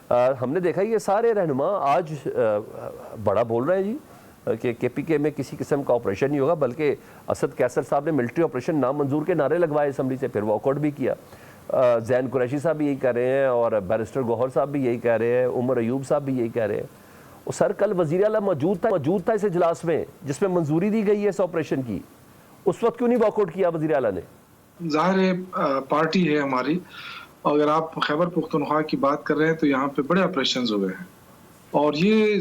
हमने देखा ये सारे रहनुमा आज बड़ा बोल रहे हैं जी कि केपीके में किसी किस्म का ऑपरेशन नहीं होगा, बल्कि असद कैसर साहब ने मिलिट्री ऑपरेशन नामंजूर के नारे लगवाए असम्बली से, फिर वॉकआउट भी किया। जैन कुरैशी साहब भी यही कह रहे हैं और बैरिस्टर गौहर साहब भी यही कह रहे हैं, उमर अयूब साहब भी यही कह रहे हैं। और सर कल वज़ीर आला मौजूद था इस इजलास में जिसमें मंजूरी दी गई है इस ऑपरेशन की, उस वक्त क्यों नहीं वॉकआउट किया वज़ीर आला ने? जाहिर है पार्टी है हमारी, अगर आप खैबर पुख्तनख्वा की बात कर रहे हैं तो यहाँ पे बड़े ऑपरेशंस हुए हैं और ये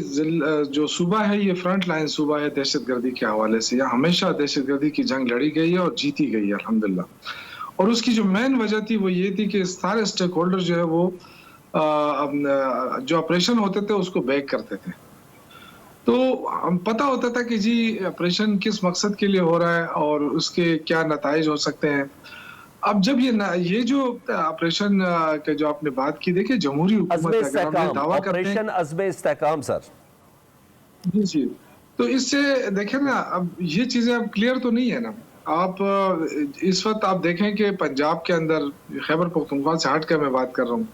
जो सूबा है ये फ्रंट लाइन सूबा है दहशतगर्दी के हवाले से। यहाँ हमेशा दहशतगर्दी की जंग लड़ी गई है और जीती गई है अल्हम्दुलिल्लाह। और उसकी जो मेन वजह थी वो ये थी कि सारे स्टेक होल्डर जो है वो जो ऑपरेशन होते थे उसको बैक करते थे। तो हम पता होता था कि जी ऑपरेशन किस मकसद के लिए हो रहा है और उसके क्या नताइज हो सकते हैं। अब जब ये जो ऑपरेशन के जो आपने बात की, देखिए जमहूरी हुकूमत अगर हम दावा करते हैं ऑपरेशन अज़्म इस्तेहकाम सर जी जी, तो इससे देखें ना, अब ये चीजें अब क्लियर तो नहीं है ना। आप इस वक्त आप देखें कि पंजाब के अंदर, खैबर पख्तूनख्वा से हट कर मैं बात कर रहा हूँ,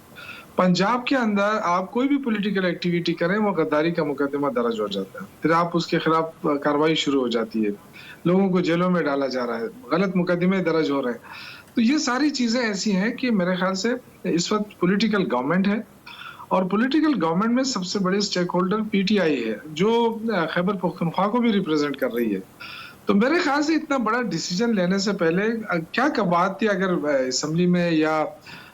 पंजाब के अंदर आप कोई भी पॉलिटिकल एक्टिविटी करें वो गद्दारी का मुकदमा दर्ज हो जाता है, फिर आप उसके खिलाफ कार्रवाई शुरू हो जाती है, लोगों को जेलों में डाला जा रहा है, गलत मुकदमे दर्ज हो रहे हैं। तो ये सारी चीजें ऐसी हैं कि मेरे ख्याल से इस वक्त पॉलिटिकल गवर्नमेंट है और पॉलिटिकल गवर्नमेंट में सबसे बड़े स्टेक होल्डर पीटीआई है जो खैबर पख्तूनख्वा को भी रिप्रेजेंट कर रही है। तो मेरे ख्याल से इतना बड़ा डिसीजन लेने से पहले क्या कबात थी, अगर असेंबली में या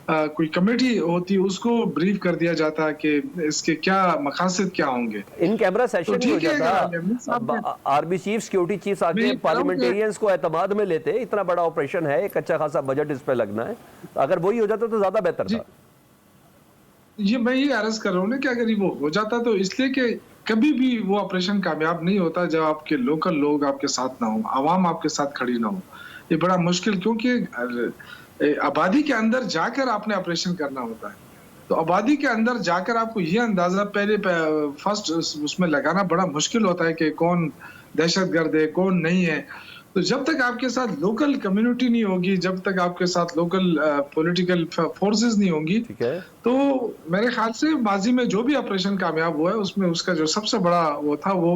कोई कमेटी होती उसको ब्रीफ कर दिया जाता कि इसके क्या मकासद क्या होंगे। इन कैमरा सेशन तो हो जाता, आर्मी चीफ, सिक्योरिटी चीफ आके पार्लियामेंटेरियंस को एतमाद में लेते, इतना बड़ा ऑपरेशन है, एक अच्छा खासा बजट इस पे लगना है, अगर वही हो जाता तो ज्यादा बेहतर था। ये मैं ये अर्ज कर रहा हूँ ना कि अगर वो हो जाता तो इसलिए कि कभी भी वो ऑपरेशन कामयाब नहीं होता जब आपके लोकल लोग आपके साथ ना हो, आवाम आपके साथ खड़ी ना हो। ये बड़ा मुश्किल, क्योंकि आबादी के अंदर जाकर आपने ऑपरेशन करना होता है, तो आबादी के अंदर जाकर आपको ये अंदाजा पहले फर्स्ट उसमें लगाना बड़ा मुश्किल होता है कि कौन दहशतगर्द है कौन नहीं है। तो जब तक आपके साथ लोकल कम्युनिटी नहीं होगी, जब तक आपके साथ लोकल पॉलिटिकल फोर्सेस नहीं होंगी, तो मेरे ख्याल से माजी में जो भी ऑपरेशन कामयाब हुआ है उसमें उसका जो सबसे बड़ा वो था वो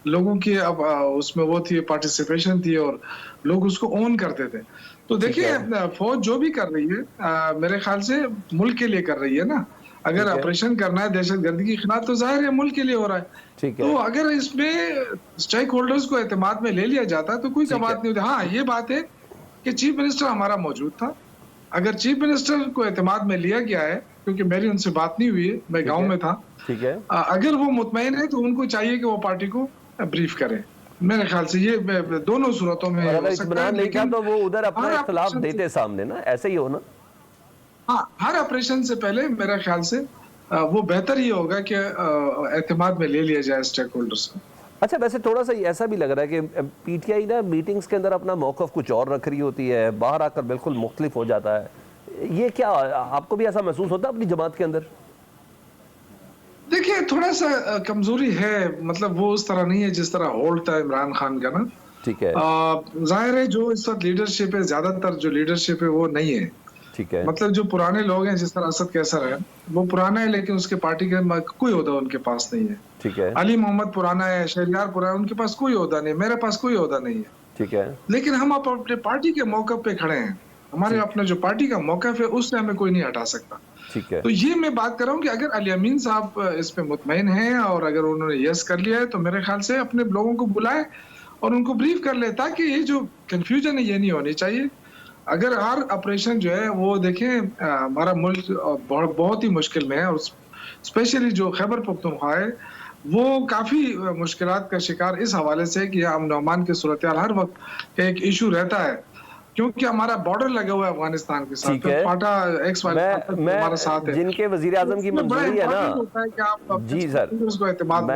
लोगों की अब उसमें वो थी, पार्टिसिपेशन थी और लोग उसको ओन करते थे। तो देखिए फौज जो भी कर रही है मेरे ख्याल से मुल्क के लिए कर रही है ना। अगर ऑपरेशन करना है दहशतगर्दी के खिलाफ तो जाहिर है मुल्क के लिए हो रहा है। तो अगर इसमें स्टेक होल्डर्स को एतमाद में ले लिया जाता तो कोई बात नहीं होती। हाँ, ये बात है कि चीफ मिनिस्टर हमारा मौजूद था, अगर चीफ मिनिस्टर को एतमाद में लिया गया है, क्योंकि मेरी उनसे बात नहीं हुई है, मैं गाँव में था, अगर वो मुतमईन है तो उनको चाहिए कि वो पार्टी को ब्रीफ करें। मेरे ख्याल से ये दोनों सूरतों में हो सकता है, लेकिन तो वो उधर अपना इख्तिलाफ देते सामने ना, ऐसे ही हो ना। हाँ, हर ऑपरेशन से पहले मेरे ख्याल से वो बेहतर ही होगा कि एतमाद में ले लिया जाए स्टेक होल्डर्स को। अच्छा, वैसे थोड़ा सा ऐसा भी लग रहा है कि पीटीआई ना मीटिंग्स के अंदर अपना मौक़िफ़ कुछ और रख रही होती है, बाहर आकर बिल्कुल मुख्तलिफ हो जाता है। ये क्या आपको भी ऐसा महसूस होता है अपनी जमात के अंदर? देखिए थोड़ा सा कमजोरी है, मतलब वो उस तरह नहीं है जिस तरह होल्ड था इमरान खान का ना। ठीक है, जाहिर है जो इस वक्त लीडरशिप है, ज्यादातर जो लीडरशिप है वो नहीं है। ठीक है, मतलब जो पुराने लोग हैं, जिस तरह असद कैसर है वो पुराना है लेकिन उसके पार्टी का कोई ओहदा उनके पास नहीं है। ठीक है, अली मोहम्मद पुराना है, शहरियार पुराना है, उनके पास कोई ओहदा नहीं, मेरे पास कोई ओहदा नहीं है। ठीक है, लेकिन हम अपने पार्टी के मौक़िफ़ पे खड़े हैं, हमारे अपने जो पार्टी का मौक़िफ़ है उससे हमें कोई नहीं हटा सकता। ठीक है, तो ये मैं बात कर रहा हूँ कि अगर अली अमीन साहब इस पे मुतमईन हैं और अगर उन्होंने यस कर लिया है तो मेरे ख्याल से अपने लोगों को बुलाए और उनको ब्रीफ कर ले, ताकि ये जो कंफ्यूजन है ये नहीं होनी चाहिए। अगर हर ऑपरेशन जो है वो देखें, हमारा मुल्क बहुत ही मुश्किल में है और स्पेशली जो खैबर पख्तूनख्वा है वो काफी मुश्किलात का शिकार इस हवाले से कि अमन अमान की सूरत हर वक्त एक इशू रहता है, क्योंकि हमारा बॉर्डर लगा हुआ है अफगानिस्तान के साथ। तो फाटा हमारे साथ है, जिनके वजीर आजम की मंजूरी है ना। कि आप जी सर, उसको एतमाद